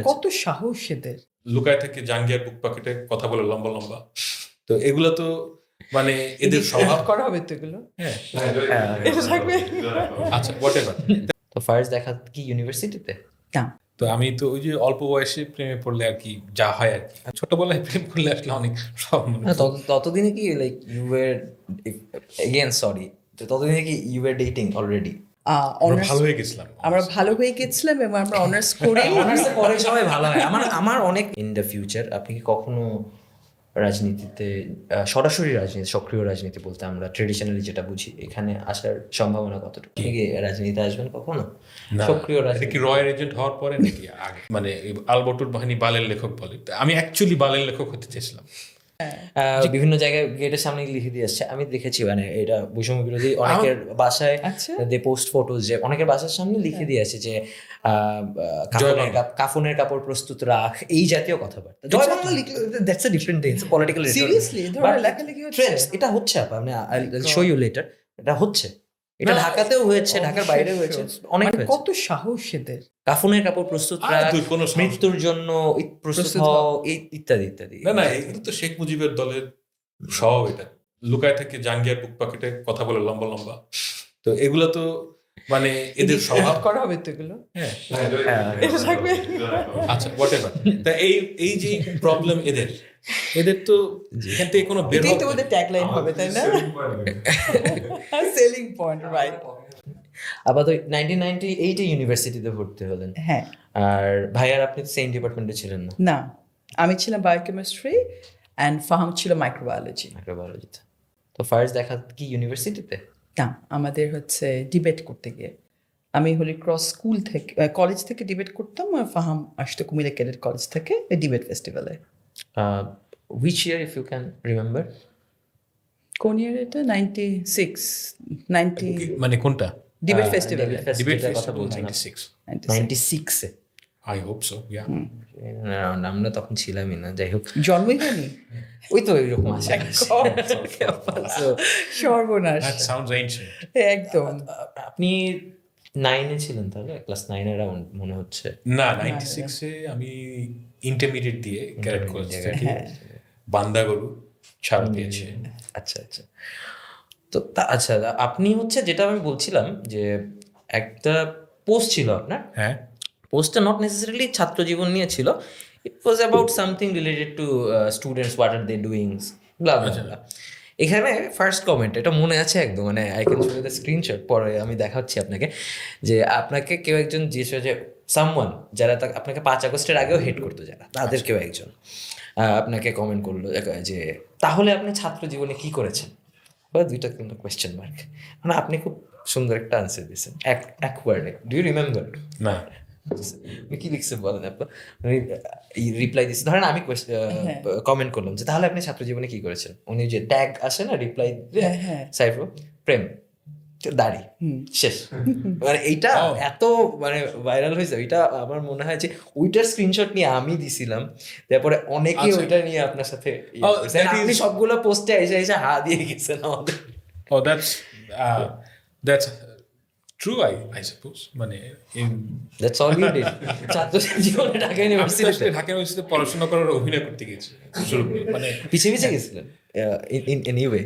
হয়েছে? কত সাহস এদের! লুকায় থেকে জাঙ্গিয়ার বুক পকেটে কথা বলে লম্বা লম্বা। তো এগুলো তো মানে এদের Edit স্বভাব। করা হবে তো এগুলো। হ্যাঁ, এটা থাকবে। আচ্ছা হোয়াটএভার। তো ফার্স্ট দেখা কি ইউনিভার্সিটিতে? না, তো আমি তো ওই যে অল্প বয়সে প্রেমে পড়লে আর কি যা হয় আর কি, ছোটবেলায় প্রেম করলে আসলে অনেক সব না, ততদিনে কি like you were again sorry, ততদিনে কি ইউ ওয়ার ডেটিং অলরেডি? আমরা অনার্স ভালো হয়ে গেছিলাম। আমরা ভালো হয়ে গেছিলাম এবং আমরা অনার্স করে অনার্সে পরে সবাই ভালো হয়। আমার অনেক ইন দ্য ফিউচার আপনি কি কখনো রাজনীতিতে সরাসরি রাজনীতি, সক্রিয় রাজনীতি বলতে আমরা ট্রেডিশনালি যেটা বুঝি, এখানে আসার সম্ভাবনা কতটুকু? আপনি কি রাজনীতিতে আসবেন কখনো? না, সক্রিয় এটা রাজনীতি কি রয়্যাল এজেন্ট হওয়ার পরে নাকি আগে? মানে আলবর্টুর বাহিনী বালের লেখক বলে, আমি অ্যাকচুয়ালি বালের লেখক হতে চেয়েছিলাম। বিভিন্ন জায়গায় গেটের সামনে লিখে দিয়ে আসছে, আমি দেখেছি। মানে এটা বৈষম্য বিরোধী অনেকের বাসায় আচ্ছা। দে পোস্ট ফটোজ, যে অনেকের বাসার সামনে লিখে দিয়ে আসছে যে কাফনের কাপড় প্রস্তুত রাখ, এই জাতীয় কথাবার্তা। জয় বাংলা লিখলে that's a different thing, political seriously এই ধরনের লেখালেখি হচ্ছে। এটা হচ্ছে আপা, আমি শো ইউ লেটার, এটা হচ্ছে, এটা ঢাকাতেও হয়েছে, ঢাকার বাইরেও হয়েছে, অনেক মানে হয়েছে। কত সাহস এদের! কাফনের কাপড় প্রস্তুত রাখ, তুই কোনো সাহস- মৃত্যুর জন্য প্রস্তুত প্রস্তুত হও, হও। ইত্যাদি ইত্যাদি। না না, এগুলো তো শেখ মুজিবের দলের স্বভাব। এটা লুকায় থেকে জাঙ্গিয়ার বুক পকেটে কথা বলে লম্বা লম্বা। তো এগুলো তো মানে এদের স্বভাব। Edit করা হবে তো এগুলো। হ্যাঁ, এটা থাকবে। আচ্ছা হোয়াটএভার। তা এই যে প্রবলেম এদের তো এখান থেকে কোনো বের এটাই তো হবে ওদের ট্যাগলাইন হবে, তাই না? Selling point, right. আপাতত 1998 ইউনিভার্সিটিতে ভর্তি হলেন। হ্যাঁ, আর ভাইয়ার আপনি সেম ডিপার্টমেন্টে ছিলেন না? না, আমি ছিলাম বায়োকেমিস্ট্রি অ্যান্ড ফাহাম ছিল মাইক্রোবায়োলজি। মাইক্রোবায়োলজিতে। তো ফার্স্ট দেখা কি ইউনিভার্সিটিতে? না, আমাদের হচ্ছে ডিবেট করতে গিয়ে। আমি হলি ক্রস স্কুল থেকে কলেজ থেকে ডিবেট করতাম, আর ফাহাম আসতো কুমিল্লা ক্যাডেট কলেজ থেকে ডিবেট ফেস্টিভ্যালে। Which year if you can remember? কোন ইয়ার এটা? 96 90 মানে কোনটা? ডিবেট ফেস্টিভ্যালে। ডিবেট কথা বলছিলাম 96। 96-এ। আই হোপ সো, ইয়া। আমরা তখন ছিলামই না, যাই হোক। জন্মই হয়নি। ওই তো এরকম আছে। সর্বনাশ, দ্যাট সাউন্ডস এনশিয়েন্ট। একদম। আপনি 9-এ ছিলেন তাহলে, ক্লাস 9 অ্যারাউন্ড মনে হচ্ছে। না, 96 এ আমি ইন্টারমিডিয়েট দিয়ে ক্যাডেট কলেজ থেকে হ্যাঁ। বান্দাগরু ছাড় পেয়েছি। আচ্ছা আচ্ছা। তো আচ্ছা, আপনি হচ্ছে যেটা আমি বলছিলাম যে একটা পোস্ট ছিল আপনার, হ্যাঁ, পোস্টটা নট নেসেসারিলি ছাত্র জীবন নিয়ে ছিল, it was about something related to students, what are they doing, blah blah blah. এখানে ফার্স্ট কমেন্ট, এটা মনে আছে একদম, মানে I can show the screenshot, পরে আমি দেখাচ্ছি আপনাকে, যে আপনাকে কেউ একজন জিজ্ঞেস, যে সামওয়ান যারা আপনাকে 5 আগস্টের আগেও হেট করতো, যারা তাদের কেউ একজন আপনাকে কমেন্ট করলো যে তাহলে আপনি ছাত্র জীবনে কি করেছেন, বা দুইটা কিন্তু কোয়েশ্চেন মার্ক। মানে আপনি খুব সুন্দর একটা আনসার দিয়েছেন এক ওয়ার্ডে। Do you remember? না, আপনি কি লিখছে বলেন আপা? রিপ্লাই দিচ্ছে, ধরেন আমি কমেন্ট করলাম যে তাহলে আপনি ছাত্র জীবনে কি করেছেন, উনি যে ট্যাগ আসে না রিপ্লাই, হ্যাঁ। সাইফো প্রেম দাড়ি শেষ। মানে এইটা এত মানে ভাইরাল হয়েছে, ওইটা আমার মনে হয় যে ওইটার স্ক্রিনশট নিয়ে আমি দিছিলাম, তারপরে অনেকে আচ্ছা। ওইটা নিয়ে আপনার সাথে that আপনি is- সবগুলো পোস্টে এসে এসে হা দিয়ে গেছেন আমাদের। oh that's true, I suppose. মানে দ্যাটস অল ইউ ডিড ছাত্র জীবনে ঢাকা ইউনিভার্সিটিতে? ঢাকা ইউনিভার্সিটিতে পড়াশোনা করার অভিনয় করতে গেছি শুরু করে। মানে পিছিয়ে পিছিয়ে গেছিলেন in any way?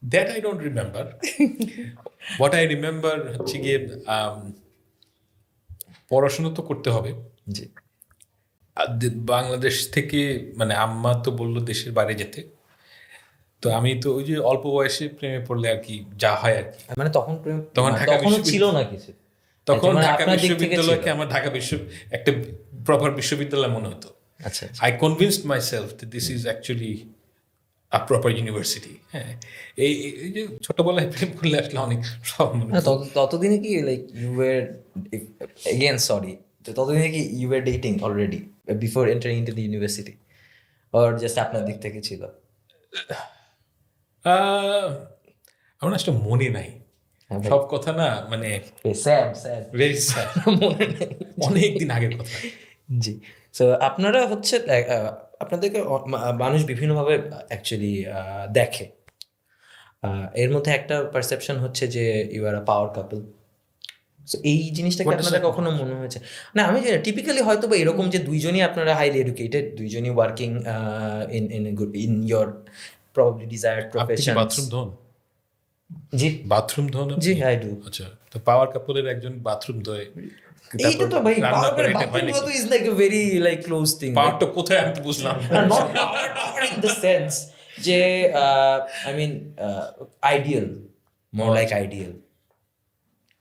that I don't remember. What I remember হচ্ছে গিয়ে পড়াশোনা তো করতে হবে। জি। আর বাংলাদেশ থেকে মানে আম্মা তো বললো দেশের বাইরে যেতে, তো আমি তো ওই যে অল্প বয়সে প্রেমে পড়লে আর কি যা হয় আর কি। মানে তখন তখন ঢাকা তখনও ছিল না কিছু, তখন মানে ঢাকা আপনার দিক থেকে বিশ্ববিদ্যালয়কে ছিল। আমার ঢাকা একটা প্রপার বিশ্ববিদ্যালয় মনে হতো। আচ্ছা I convinced myself that this is actually a proper university. হ্যাঁ, এই যে ছোটবেলায় প্রেম করলে আসলে অনেক সব মনে না, হতো। ততদিনে কি like you were again sorry, ততদিনে কি you were dating already before entering into the university, or just আপনার দিক থেকে ছিল? আমার আসলে মনে নাই হ্যাঁ ভাই। সব কথা, না মানে স্যাড ভেরি স্যাড, মনে নেই। অনেক দিন আগের কথা। জি। সো আপনারা হচ্ছে আপনাদেরকে মানুষ বিভিন্নভাবে অ্যাকচুয়ালি দেখে। এর মধ্যে একটা পারসেপশন হচ্ছে যে you R a power couple, So এই জিনিসটাকে What does আপনাদের that কখনো মনে হয়েছে? না আমি জানি টিপিক্যালি হয়তো বা এরকম যে দুইজনই আপনারা হাইলি এডুকেটেড, দুইজনই working in your probably desired আপনি কি প্রফেশন। বাথরুম ধোন? জি বাথরুম ধোন আপনি? G I do. আচ্ছা, তো পাওয়ার কাপলের একজন বাথরুম ধোয়, এইটা তো ভাই রান্না করে, এটা হয় বাথরুম নাকি? তো is like a very like close thing. পাওয়ারটা কোথায় আমি তো বুঝলাম না। Not power in the sense যে I mean ideal, more like ideal.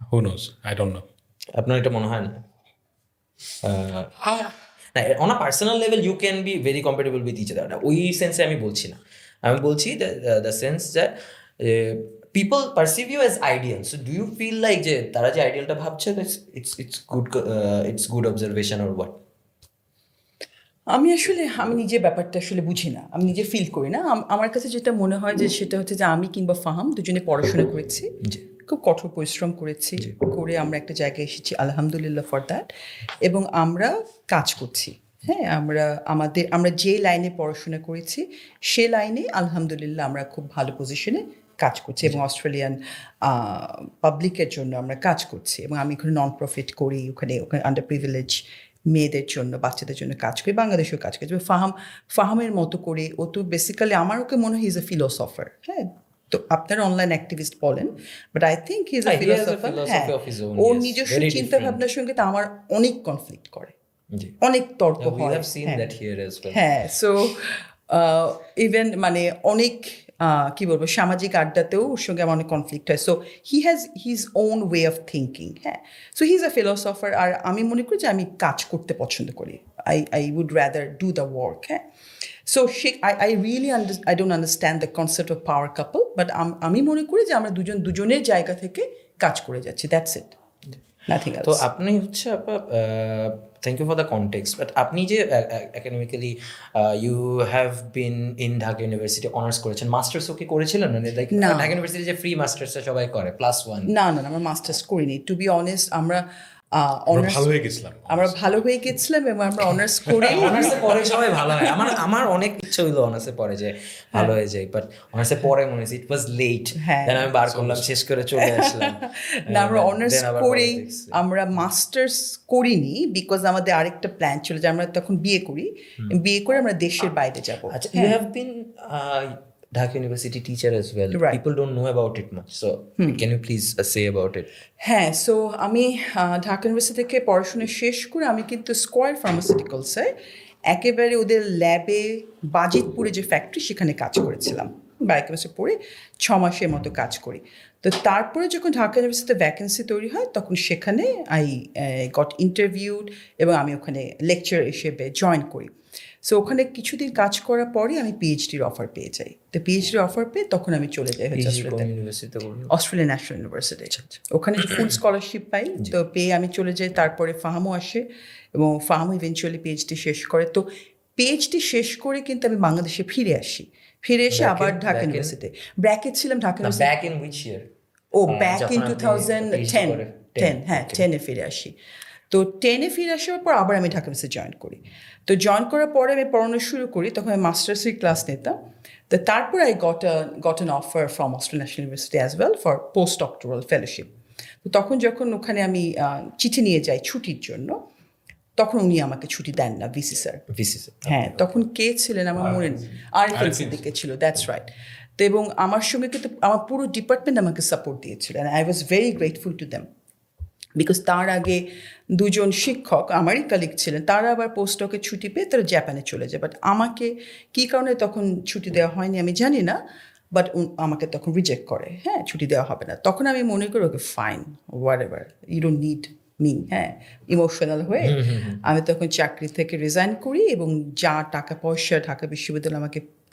Who knows? I don't know. আপনার এটা মনে হয় না? না, on a personal level you can be very compatible with each other. ওই সেন্সে আমি বলছি না, আমি বলছি the sense that people perceive you as ideal. So do you feel like যে তারা যে আইডিয়ালটা ভাবছে it's good observation or what? আমি নিজে ব্যাপারটা আসলে বুঝি না, আমি নিজে ফিল করি না। আমার কাছে যেটা মনে হয় যে সেটা হচ্ছে যে আমি কিংবা ফাহাম দুজনে পড়াশোনা করেছি, খুব কঠোর পরিশ্রম করেছি, করে আমরা একটা জায়গায় এসেছি, আলহামদুলিল্লাহ ফর দ্যাট। এবং আমরা কাজ করছি, হ্যাঁ, আমরা যে লাইনে পড়াশোনা করেছি সে লাইনে আলহামদুলিল্লাহ আমরা খুব ভালো পজিশনে কাজ করছি এবং অস্ট্রেলিয়ান পাবলিকের জন্য আমরা কাজ করছি। এবং আমি ওখানে নন প্রফিট করি, ওখানে আন্ডার প্রিভিলেজ মেয়েদের জন্য, বাচ্চাদের জন্য কাজ করি, বাংলাদেশেও কাজ করি। ফাহামের মতো করে ও তো বেসিক্যালি আমার ওকে মনে হয় ইজ এ ফিলোসফার, হ্যাঁ। তো আপনারা অনলাইন অ্যাক্টিভিস্ট বলেন, but I think he is a philosopher. হ্যাঁ, ওর নিজস্ব চিন্তা ভাবনার সঙ্গে তো আমার অনেক কনফ্লিক্ট করে, অনেক তর্ক হয়। We have seen that here as well. হ্যাঁ, সো ইভেন মানে অনেক কি বলবো, সামাজিক আড্ডাতেও ওর সঙ্গে আমার অনেক কনফ্লিক্ট হয়। So he has his own way of thinking, হ্যাঁ। So he is a philosopher. আর আমি মনে করি যে আমি কাজ করতে পছন্দ করি, I would rather do the work, হ্যাঁ। So I really I don't understand the concept of power couple, but আমি মনে করি যে আমরা দুজনের জায়গা থেকে কাজ করে যাচ্ছি, দ্যাটস ইট, নাথিং এলস। তো আপনি হচ্ছে thank you for the context, but আপনি যে academically you have been in Dhaka university honours করেছেন, মাস্টার্সও কি করেছিলেন? মানে লাইক ঢাকা ইউনিভার্সিটি যে ফ্রি মাস্টার্সটা সবাই করে +1। না, আমরা মাস্টার্স করিনি, টু বি অনেস্ট। আমরা ভালো হয়ে গেছিলাম, আমরা ভালো হয়ে গেছিলাম এবং আমরা অনার্স করে অনার্সে পরে সবাই ভালো হয়। আমার অনেক ইচ্ছা হইলো অনার্সে পরে যে ভালো হয়ে যায়, বাট অনার্সে পরে মনে হয়েছে ইট ওয়াজ লেট, দেন আমি বার করলাম, শেষ করে চলে আসলাম। না, আমরা অনার্স করেই, আমরা মাস্টার্স করিনি, বিকজ আমাদের আরেকটা প্ল্যান ছিল যে আমরা তখন বিয়ে করে আমরা দেশের বাইরে যাব। আচ্ছা, you have been Dhaka University teacher as well. Right. People don't know about it much. So can you please say about it? হ্যাঁ, সো আমি ঢাকা ইউনিভার্সিটি থেকে পড়াশোনা শেষ করে আমি কিন্তু স্কয়ার ফার্মাসিউটিক্যালসে একেবারে ওদের ল্যাবে বাজিতপুরে যে ফ্যাক্টরি সেখানে কাজ করেছিলাম। বায়োকেমিস্ট্রি পড়ে 6 মাসের মতো কাজ করি। তো তারপরে যখন ঢাকা ইউনিভার্সিটিতে ভ্যাকেন্সি তৈরি হয় তখন সেখানে আই গট ইন্টারভিউড এবং আমি ওখানে লেকচার হিসেবে জয়েন করি। সো ওখানে কিছুদিন কাজ করার পরে আমি পিএইচডির অফার পেয়ে যাই। তো পিএইচডির অফার পেয়ে তখন আমি চলে যাই হচ্ছে অস্ট্রেলিয়ান ন্যাশনাল ইউনিভার্সিটি। ওখানে ফুল স্কলারশিপ পাই, তো পেয়ে আমি চলে যাই। তারপরে ফাহামও আসে এবং ফাহামও ইভেনচুয়ালি পিএইচডি শেষ করে। তো পিএইচডি শেষ করে কিন্তু আমি বাংলাদেশে ফিরে এসে আবার ঢাকা ইউনিভার্সিটি ব্র্যাকেট ছিলাম Dhaka university. Back in which year? Back in 2010 হ্যাঁ, 10-এ ফিরে আসি। তো 10-এ ফিরে আসার পর আবার আমি ঢাকা ইউনিভার্সিটি জয়েন করি। তো জয়েন করার পরে আমি পড়ানো শুরু করি, তখন আমি মাস্টার্সের ক্লাস নিতাম। তো তারপর I got an offer from Australian national university as well for post doctoral fellowship. তো তখন যখন ওখানে আমি চিঠি নিয়ে যাই ছুটির জন্য, তখন উনি আমাকে ছুটি দেন না, ভিসি স্যার। হ্যাঁ, তখন কে ছিলেন আমার মনে নেই, আরিফিন সিদ্দিকী ছিল, দ্যাটস রাইট। তো এবং আমার সঙ্গে কিন্তু আমার পুরো ডিপার্টমেন্ট আমাকে সাপোর্ট দিয়েছিল, and I was very grateful to them, because তার আগে দুজন শিক্ষক আমারই কালিগ ছিলেন, তারা আবার পোস্টডকে ছুটি পেয়ে তারা জাপানে চলে যায়। বাট আমাকে কী কারণে তখন ছুটি দেওয়া হয়নি আমি জানি না, বাট আমাকে তখন রিজেক্ট করে, হ্যাঁ, ছুটি দেওয়া হবে না। তখন আমি মনে করি okay fine, whatever, you don't need me, হ্যাঁ, ইমোশনাল হয়ে আমি তখন চাকরি থেকে রিজাইন করি এবং যা টাকা পয়সা ঢাকা বিশ্ববিদ্যালয়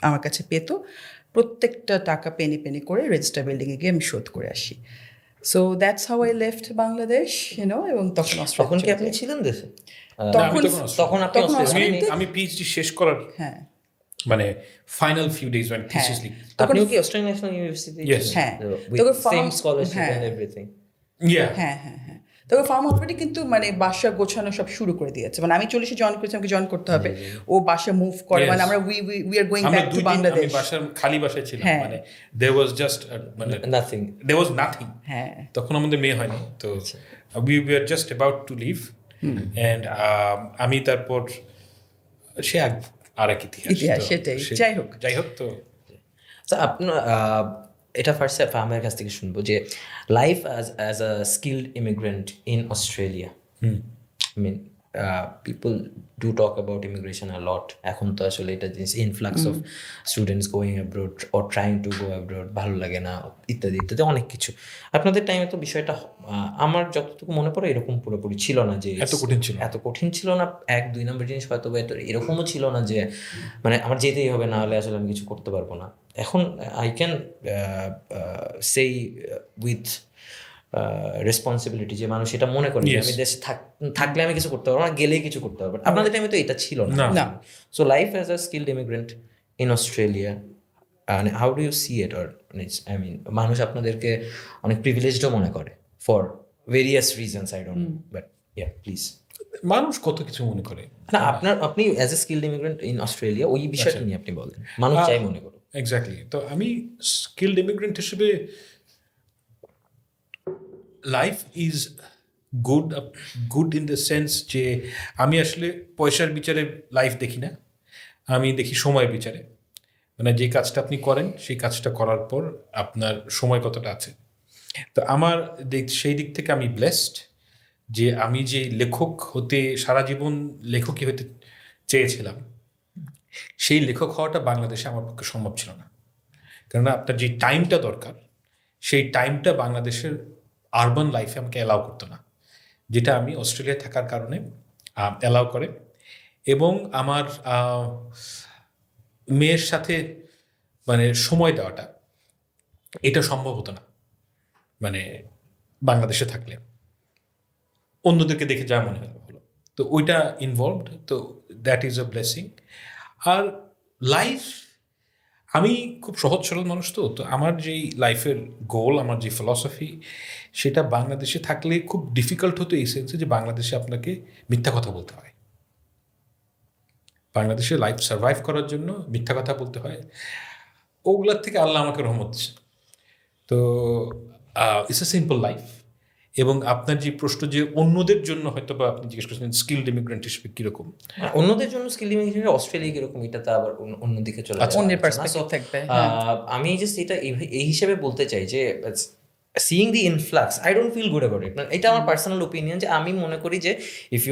আমার কাছে পেত প্রত্যেকটা টাকা পেনি পেনি করে রেজিস্টার বিল্ডিংয়ে গিয়ে আমি শোধ করে আসি। So that's how I left Bangladesh, এবং তখন তখন কি আপনি ছিলেন দেশে? আমি পিএইচডি শেষ করার মানে final few days when thesis leak. আপনি কি অস্ট্রেলিয়ান ন্যাশনাল ইউনিভার্সিটি? হ্যাঁ, with same scholarship and everything. হ্যাঁ। তবে ফার্ম অলরেডি কিন্তু মানে বাসা গোছানো সব শুরু করে দিয়েছে, মানে আমি চলে এসে জয়েন করেছি, আমাকে জয়েন করতে হবে, ও বাসা মুভ করে, মানে আমরা we are going back to Bangladesh. আমি বাসার খালি বাসায় ছিলাম, মানে there was just মানে nothing. there was nothing। হ্যাঁ, তখন আমাদের মেয়ে হয়নি, তো we were just about to leave and আমি তারপর সে আর এক ইতিহাস তো সেটাই। যাই হোক তো তো আপনার এটা ফার্স্ট আমার কাছ থেকে শুনবো যে life as a skilled immigrant in Australia, I mean, people do talk about immigration a lot. এখন তো আসলে এটা জিনিস influx of students going abroad or trying to go abroad, ভালো লাগে না ইত্যাদি ইত্যাদি অনেক কিছু। আপনাদের টাইমে তো বিষয়টা আমার যতটুকু মনে পড়ে এরকম পুরোপুরি ছিল না যে এত কঠিন ছিল না। 1-2 নম্বর জিনিস হয়তো এরকমও ছিল না যে মানে আমার যেতেই হবে, না হলে আসলে আমি কিছু করতে পারবো না। এখন I can say with responsibility যে মানুষ এটা মনে করে যে আমি দেশে থাকলে আমি কিছু করতে পারবো না, গেলেই কিছু করতে পারবো। আপনাদের টাইমে তো এটা ছিল না। So life as a skilled immigrant in Australia, how do you see it? Or I mean মানুষ আপনাদেরকে অনেক প্রিভিলেজডও মনে করে for various reasons, I don't know, but yeah please. মানুষ কত কিছু মনে করে না আপনি as a skilled immigrant in Australia ওই বিষয়টা নিয়ে আপনি বলেন, মানুষ চাই মনে করো। এক্স্যাক্টলি। তো আমি স্কিলড ইমিগ্রেন্ট হিসেবে life is good in the sense যে আমি আসলে পয়সার বিচারে লাইফ দেখি না, আমি দেখি সময়ের বিচারে। মানে যে কাজটা আপনি করেন সেই কাজটা করার পর আপনার সময় কতটা আছে। তো আমার সেই দিক থেকে আমি ব্লেসড যে আমি যে লেখক হতে সারা জীবন লেখকই হতে চেয়েছিলাম, সেই লেখক হওয়াটা বাংলাদেশে আমার পক্ষে সম্ভব ছিল না। কেননা আপনার যে টাইমটা দরকার সেই টাইমটা বাংলাদেশের আরবান লাইফে আমাকে অ্যালাউ করতো না, যেটা আমি অস্ট্রেলিয়ায় থাকার কারণে অ্যালাউ করে। এবং আমার মেয়ের সাথে মানে সময় দেওয়াটা এটা সম্ভব হতো না মানে বাংলাদেশে থাকলে, অন্যদেরকে দেখে যা মনে হলো। তো ওইটা ইনভলভড, তো দ্যাট ইজ আ ব্লেসিং। আর লাইফ, আমি খুব সহজ সরল মানুষ, তো আমার যেই লাইফের গোল, আমার যে ফিলসফি, সেটা বাংলাদেশে থাকলে খুব ডিফিকাল্ট হতো এই সেন্সে যে বাংলাদেশে আপনাকে মিথ্যা কথা বলতে হয়। বাংলাদেশে লাইফ সার্ভাইভ করার জন্য মিথ্যা কথা বলতে হয়। ওগুলার থেকে আল্লাহ আমাকে রহমত দিচ্ছে। তো ইটস এ সিম্পল লাইফ। এবং আপনার যে প্রশ্ন যে অন্যদের জন্য হয়তো বা আপনি জিজ্ঞেস করছেন স্কিলড ইমিগ্রেন্ট হিসেবে কীরকম, অন্যদের জন্য স্কিলড ইমিগ্রেন্ট অস্ট্রেলিয়া কীরকম, এটা তো আবার অন্যদিকে চলে যাচ্ছে, অন্যের পার্সপেক্টিভ থাকবে। আমি জাস্ট এটা এই হিসেবে বলতে চাই যে seeing the influx, I don't feel good about it. এটা আমার পার্সোনাল ওপিনিয়ন যে আমি মনে করি যে if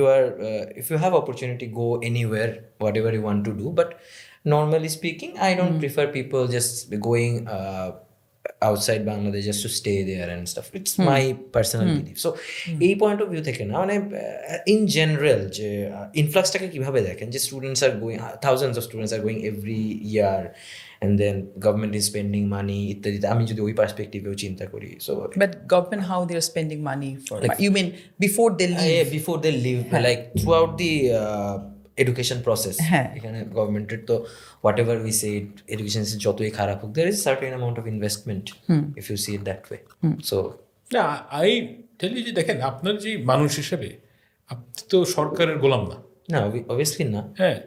you have opportunity go anywhere whatever you want to do, but normally speaking I don't prefer people just going outside Bangladesh just to stay there and stuff. It's my personal belief. So এই point of view থেকে না মানে in general যে ইনফ্লাক্সটাকে কিভাবে দেখেন যে students are going, thousands of students are going every year and then government is spending money ইত্যাদি। আমি যদি ওই পার্সপেক্টিভেও চিন্তা করি, so But government, how they are spending money for? You mean before they leave? Before they leave, like throughout the education process, এখানে গভর্নমেন্টের তো what ever we say education যতই খারাপ হোক, there is a certain amount of investment if you see it that way. So না, I tell you যে দেখেন, আপনার যে মানুষ হিসেবে আপনি তো সরকারের গোলাম না, অবভিয়াসলি না। হ্যাঁ,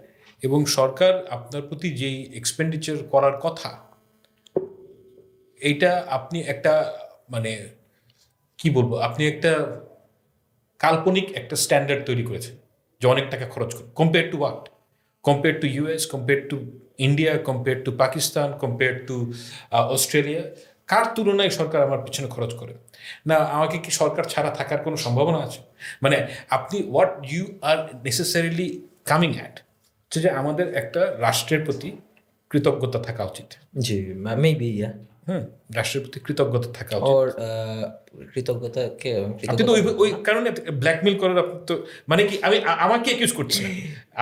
এবং সরকার আপনার প্রতি যেই এক্সপেন্ডিচার করার কথা, এইটা আপনি একটা মানে কি বলবো, আপনি একটা কাল্পনিক একটা স্ট্যান্ডার্ড তৈরি করেছেন যে অনেক টাকা খরচ করে, compare to what, compare to US, compare to India, compare to Pakistan, compare to Australia. কার তুলনায় সরকার আমার পিছনে খরচ করে? না, আমাকে কি সরকার ছাড়া থাকার কোনো সম্ভাবনা আছে? মানে আপনি what you are necessarily coming at, যে আমাদের একটা রাষ্ট্রের প্রতি কৃতজ্ঞতা থাকা উচিত। জি, মেবি রাষ্ট্রের প্রতি কৃতজ্ঞতা থাকা উচিত। ওর কৃতজ্ঞতাকে আপনি তো ওই কারণে ব্ল্যাকমেল করার, আপনি তো মানে কি আমাকে অ্যাকিউজ করছেন,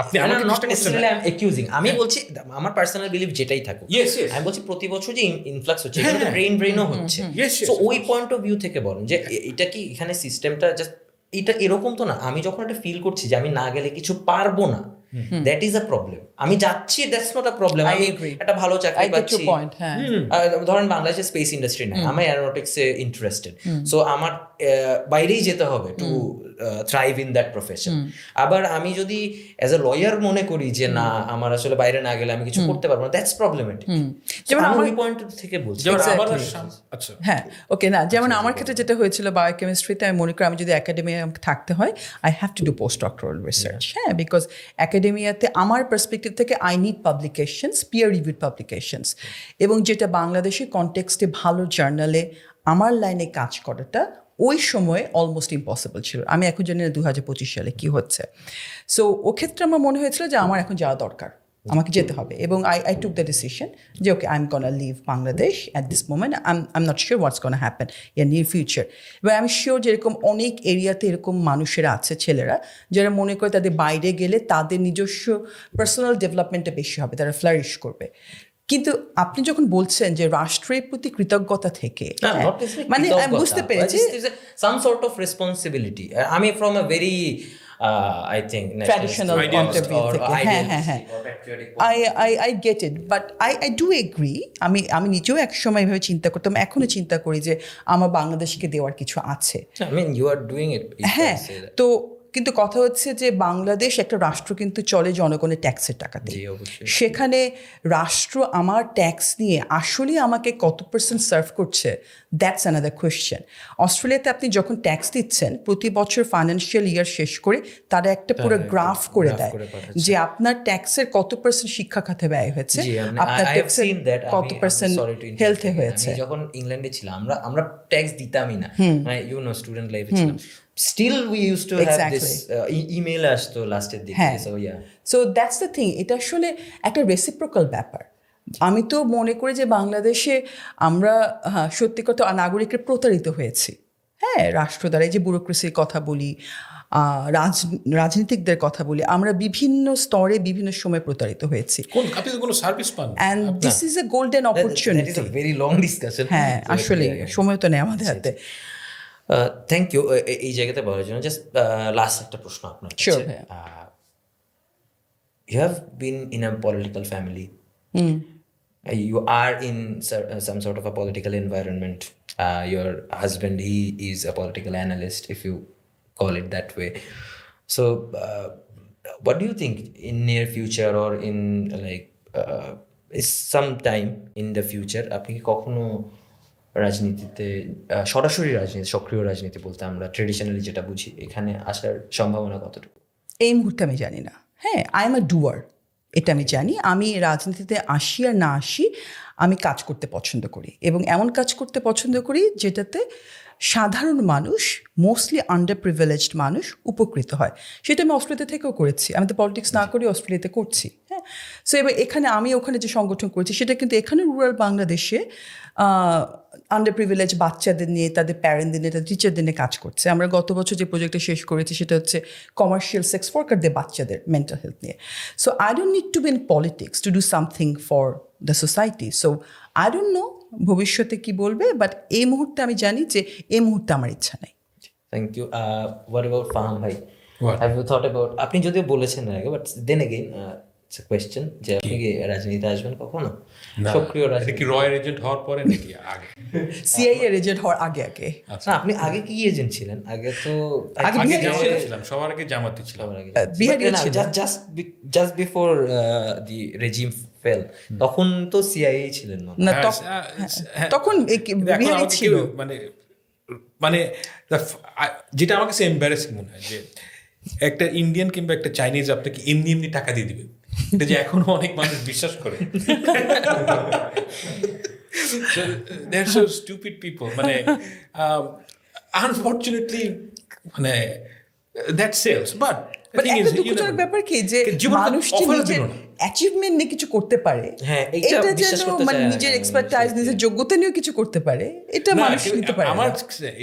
আপনি আমাকে চেষ্টা করছেন না। অ্যাকিউজিং, আমি বলছি আমার পার্সোনাল বিলিফ যেটাই থাকুক, আমি বলছি প্রতি বছর যে ইনফ্লাক্স হচ্ছে, এটা ব্রেইনও হচ্ছে। সো ওই পয়েন্ট অফ ভিউ থেকে বলেন যে এটা কি এখানে সিস্টেমটা জাস্ট এটা এরকম তো না। আমি যখন একটা ফিল করছি যে আমি না গেলে কিছু পারবো না, দ্যাট ইজ আ প্রবলেম। আমি যাচ্ছি, দ্যাটস নট আ প্রবলেম। আমি একটা ভালো চাকরি পাচ্ছি, ধরেন বাংলাদেশের স্পেস ইন্ডাস্ট্রি নাই, আমি অ্যারোনটিক্সে ইন্টারেস্টেড, সো আমার বাইরেই যেতে হবে to thrive in that profession. আবার আমি যদি অ্যাজ এ লয়ার মনে করি যে না আমার আসলে বাইরে না গেলে আমি কিছু করতে পারবো না, দ্যাটস প্রবলেমেটিক। যেমন আমি ওই পয়েন্ট থেকে বলছি। যেমন আমার Exactly. আচ্ছা হ্যাঁ ওকে না যেমন আমার ক্ষেত্রে যেটা হয়েছিল বায়োকেমিস্ট্রিতে আমি মনে করি আমি যদি একাডেমিয়ায় থাকতে হয় I have to do post doctoral research, হ্যাঁ, বিকজ একাডেমিয়াতে আমার পার্সপেক্টিভ থেকে I need publications, peer reviewed publications, এবং যেটা বাংলাদেশের কনটেক্সটে ভালো জার্নালে আমার লাইনে কাজ করাটা ওই সময়ে অলমোস্ট ইম্পসিবল ছিল। আমি এখন জানি না 2025 সালে কী হচ্ছে। সো ও ক্ষেত্রে আমার মনে হয়েছিল যে আমার এখন যাওয়া দরকার, আমাকে যেতে হবে, এবং আই টুক দ্য ডিসিশন যে okay I am gonna leave Bangladesh at this moment, I am not sure what's gonna happen in near future. এবং আমি শিওর যে এরকম অনেক এরিয়াতে এরকম মানুষেরা আছে, ছেলেরা যারা মনে করে তাদের বাইরে গেলে তাদের নিজস্ব পার্সোনাল ডেভেলপমেন্টটা বেশি হবে, তারা ফ্লারিশ করবে। কিন্তু আপনি যখন বলছেন যে রাষ্ট্রের প্রতি কৃতজ্ঞতা থেকে, মানে আমি বুঝতে পেরেছি সাম সর্ট অফ রেসপন্সিবিলিটি। আমি from a very I think traditional point of view থেকে, হ্যাঁ হ্যাঁ হ্যাঁ, I get it, but I do agree. আমি নিজেও এক সময় এভাবে চিন্তা করতাম, এখনো চিন্তা করি যে আমার বাংলাদেশকে দেওয়ার কিছু আছে। I mean you are doing it. হ্যাঁ, তো কিন্তু কথা হচ্ছে যে বাংলাদেশ একটা রাষ্ট্র কিন্তু চলে জনগণের ট্যাক্সের টাকাতে। সেখানে রাষ্ট্র আমার ট্যাক্স নিয়ে আসলে আমাকে কত % সার্ভ করছে, দ্যাটস অ্যানাদার কোয়েশ্চেন। অস্ট্রেলিয়াতে আপনি যখন ট্যাক্স দিচ্ছেন প্রতি বছর ফাইন্যান্সিয়াল ইয়ার শেষ করে তারা একটা পুরো গ্রাফ করে দেয় যে আপনার ট্যাক্সের কত % শিক্ষা খাতে ব্যয় হয়েছে, আপনার ট্যাক্সের কত % হেলথে হয়েছে। যখন ইংল্যান্ডে ছিলাম আমরা ট্যাক্স দিতামই না, ইউ নো স্টুডেন্ট লাইফে ছিলাম, still we used to have this email আসতো লাস্টের দিকে। So yeah, so that's the thing, এটা আসলে একটা রেসিপ্রোকাল ব্যাপার। আমি তো মনে করি যে বাংলাদেশে আমরা সত্যি কথা নাগরিকের প্রতারিত হয়েছি, হ্যাঁ, রাষ্ট্র দ্বারা। এই যে ব্যুরোক্রেসির কথা বলি, রাজনীতিকদের কথা বলি, আমরা বিভিন্ন স্তরে বিভিন্ন সময় প্রতারিত হয়েছি, আপনি তো কোনো সার্ভিস পান, and this is a golden opportunity. that is a very long discussion. হ্যাঁ, আসলে সময় তো নেই আমাদের হাতে। থ্যাংক ইউ এই জায়গাতে বলার জন্য। জাস্ট লাস্ট একটা প্রশ্ন আপনার কাছে। Sure. You have been in a political family. You are in some sort of a political environment. Your husband, he is a political analyst, if you call it that way. So what do you think in near future or in like is some time in the future আপনি কি কখনো রাজনীতিতে, সরাসরি রাজনীতি, সক্রিয় রাজনীতি বলতে আমরা ট্রেডিশনালি যেটা বুঝি, এখানে আসার সম্ভাবনা কতটুকু? এই মুহূর্তে আমি জানি না। হ্যাঁ, আই এম আ ডুয়ার, এটা আমি জানি। আমি রাজনীতিতে আসি আর না আসি, আমি কাজ করতে পছন্দ করি, এবং এমন কাজ করতে পছন্দ করি যেটাতে সাধারণ মানুষ, মোস্টলি আন্ডার প্রিভিলেজড মানুষ উপকৃত হয়। সেটা আমি অস্ট্রেলিয়া থেকেও করেছি, আমি তো পলিটিক্স না করি অস্ট্রেলিয়াতে করছি। হ্যাঁ, সো এবার এখানে আমি ওখানে যে সংগঠন করেছি সেটা কিন্তু এখানে রুরাল বাংলাদেশে আন্ডার প্রিভিলেজ বাচ্চাদের নিয়ে, তাদের প্যারেন্টদের নিয়ে, তাদের টিচারদের নিয়ে কাজ করছে। আমরা গত বছর যে প্রজেক্টটা শেষ করেছি সেটা হচ্ছে কমার্শিয়াল সেক্স ওয়ার্কারদের বাচ্চাদের মেন্টাল হেলথ নিয়ে। So I don't need to be in politics to do something for the society. So I don't no ভবিষ্যতে কি বলবে, বাট এই মুহূর্তে আমি জানি যে এই মুহূর্তে আমার ইচ্ছা নেই। Thank you. What about Faham ভাই? What? Have you thought about, আপনি যদিও বলেছেন না আগে, but then again it's a question, যে আপনি কি রাজনীতিতে আসবেন কখনো? সক্রিয় এটা রাজনীতি? কি রয়্যাল এজেন্ট হওয়ার পরে নাকি আগে? সিআইএ এজেন্ট হওয়ার আগে আগে। না, আপনি আগে কি এজেন্ট ছিলেন? আগে তো আগে আগে বিহারি জামাতে ছিলেন। ছিলাম, সবার আগে জামাতে ছিলাম। বিহারিও ছিলেন। Just before the regime fail, তখন তো সিআইএ ছিলেন না? না, হ্যাঁ, তখন এখন বিহারি আমাকে ছিল। কেউ মানে যেটা আমার কাছে এম্বারেসিং মনে হয় যে একটা ইন্ডিয়ান কিংবা একটা চাইনিজ আপনাকে এমনি এমনি টাকা দিয়ে দিবে, এটা যে এখনো অনেক মানুষ বিশ্বাস করে। So they're so stupid people, মানে unfortunately মানে that sells, but the thing is, একটা দুঃখজনক ব্যাপার কি যে মানুষ যে নিজের অ্যাচিভমেন্ট নিয়ে কিছু করতে পারে, হ্যাঁ, এইটা এটা বিশ্বাস যেন করতে মানে চায় না। নিজের এক্সপার্টাইজ, নিজের যোগ্যতা নিয়েও কিছু করতে পারে, এটা না, মানুষ নিতে পারে না।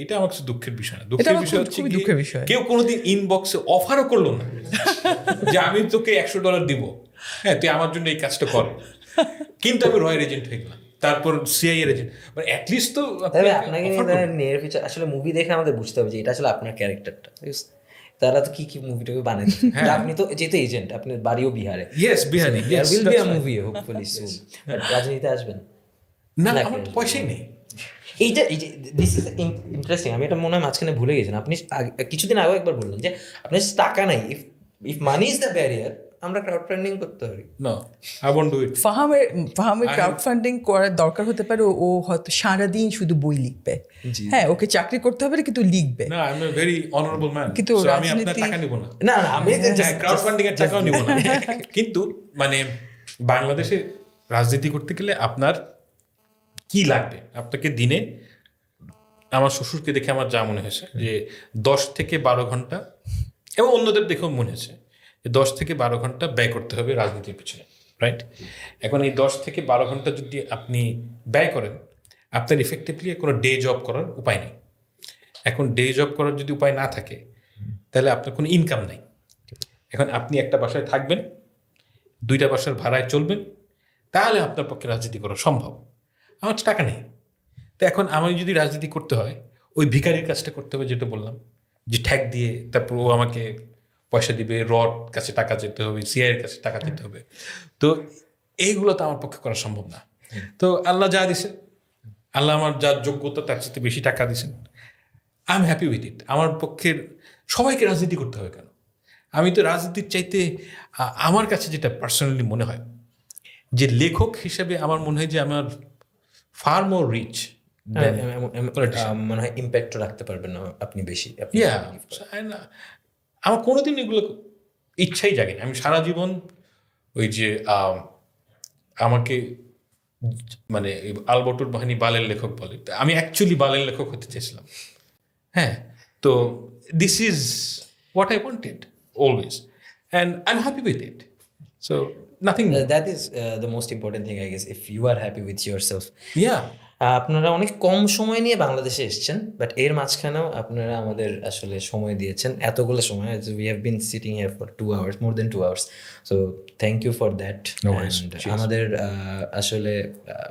এটা আমার কাছে দুঃখের বিষয় না। এটা দুঃখের আমার বিষয় হচ্ছে খুবই কি, দুঃখের বিষয়। কেউ কোনোদিন ইনবক্সে অফারও করলো না যে আমি তোকে $100 দিব, হ্যাঁ তুই আমার জন্য এই কাজটা কর, কিন্তু আমি রয়্যাল এজেন্ট হয়ে গেলাম, তারপর সিআইএ এজেন্ট, মানে অ্যাটলিস্ট তো তবে আপনাকে নিয়ে ফিউচার আসলে মুভি দেখে আমাদের বুঝতে হবে যে এটা আসলে আপনার ক্যারেক্টারটা। তারা তো কি মুভিটাকে বানাচ্ছে, আপনি তো যেহেতু এজেন্ট, আপনার বাড়িও বিহারে, yes Bihari, there will be a movie hopefully soon. রাজনীতিতে আসবেন? না, আমার তো পয়সাই নেই। এইটা এই যে দিস ইজ ইন্টারেস্টিং, আমি এটা মনে হয় মাঝখানে ভুলে গেছিলাম। আপনি কিছুদিন আগেও একবার বললেন যে আপনার টাকা নাই, if money is the barrier, আমরা ক্রাউড ফান্ডিং করতে পারি। No, I won't do it. ফাহামের ক্রাউড ফান্ডিং করার দরকার হতে পারে, ও হয়তো সারাদিন শুধু বই লিখবে, হ্যাঁ ওকে চাকরি করতে হবে না, কিন্তু লিখবে। No, I'm a very honorable man. কিন্তু So আমি আপনার রাজনীতি- টাকা নিব না। না না, আমি ক্রাউড ফান্ডিং এর টাকাও নিব না। কিন্তু মানে বাংলাদেশে রাজনীতি করতে গেলে আপনার কি লাগবে? আপনাকে দিনে, আমার শ্বশুরকে দেখে আমার যা মনে হয়েছে যে 10 থেকে 12 ঘন্টা, এবং অন্যদের দেখেও মনে হয়েছে যে 10 থেকে 12 ঘন্টা ব্যয় করতে হবে রাজনীতির পিছনে, রাইট? এখন এই 10 থেকে 12 ঘন্টা যদি আপনি ব্যয় করেন, আপনার ইফেক্টিভলি কোনো ডে জব করার উপায় নেই। এখন ডে জব করার যদি উপায় না থাকে, তাহলে আপনার কোনো ইনকাম নাই। এখন আপনি একটা বাসায় থাকবেন, 2টা বাসার ভাড়ায় চলবেন, তাহলে আপনার পক্ষে রাজনীতি করা সম্ভব। আমার তো টাকা নেই। তো এখন আমি যদি রাজনীতি করতে হয়, ওই ভিখারির কাজটা করতে হবে, যেটা বললাম, যে ঠ্যাক দিয়ে তারপর ও আমাকে পয়সা দিবে, রড কাছে টাকা যেতে হবে, সিআইয়ের কাছে টাকা দিতে হবে। তো এইগুলো তো আমার পক্ষে করা সম্ভব না। তো আল্লাহ যা দিছেন, আল্লাহ আমার যা যোগ্যতা তার সাথে বেশি টাকা দিছেন, আই এম হ্যাপি উইথ ইট। আমার পক্ষের সবাইকে রাজনীতি করতে হবে কেন? আমি তো রাজনীতির চাইতে আমার কাছে যেটা পার্সোনালি মনে হয়, যে লেখক হিসেবে আমার মনে হয় যে আমার ফার মোর রিচ। মনে হয় ইম্প্যাক্ট রাখতে পারবেন না আপনি বেশি। আমার কোনোদিন এগুলো ইচ্ছাই জাগেনি। আমি সারা জীবন ওই যে আমাকে মানে আলবর্টুর বাহিনী বালের লেখক বলে, আমি অ্যাকচুয়ালি বালের লেখক হতে চেয়েছিলাম। হ্যাঁ, তো this is what I wanted always, and I am happy with it. So nothing. That is the most important thing I guess, if you are happy with yourself. Yeah, আপনারা অনেক কম সময় নিয়ে বাংলাদেশে এসেছেন, বাট এর মাঝখানেও আপনারা আমাদের আসলে সময় দিয়েছেন, এতগুলো সময়। We have been sitting here for 2 hours, more than 2 hours, so thank you for that. আমাদের আসলে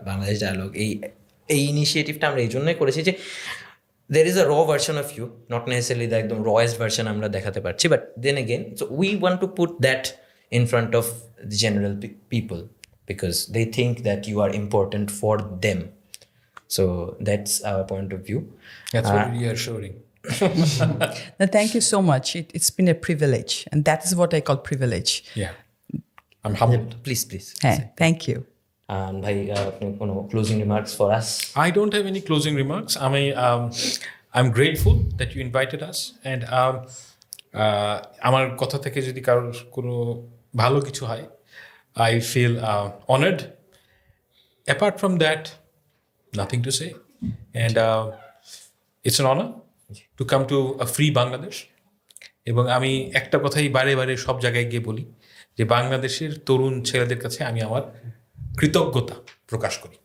বাংলাদেশ ডায়ালগ এই ইনিশিয়েটিভটা আমরা এই জন্যই করেছি যে there is a raw version of you, not necessarily the একদম rawest version আমরা দেখাতে পারছি, but then again, so we want to put that in front of the general people because they think that you are important for them. So that's our point of view. that's very reassuring. No, thank you so much. It's been a privilege, and that is what I call privilege. Yeah, I'm humbled. Please. Thank you. ভাই, আপনি কোনো closing remarks for us? I don't have any closing remarks. I'm grateful that you invited us, and আমার কথা থেকে যদি কারোর কোনো ভালো কিছু হয়, I feel honored. Apart from that, nothing to say, and it's an honor to come to a free Bangladesh. এবং আমি একটা কথাই বারে বারে সব জায়গায় গিয়ে বলি যে বাংলাদেশের তরুণ ছেলেদের কাছে আমি আমার কৃতজ্ঞতা প্রকাশ করি।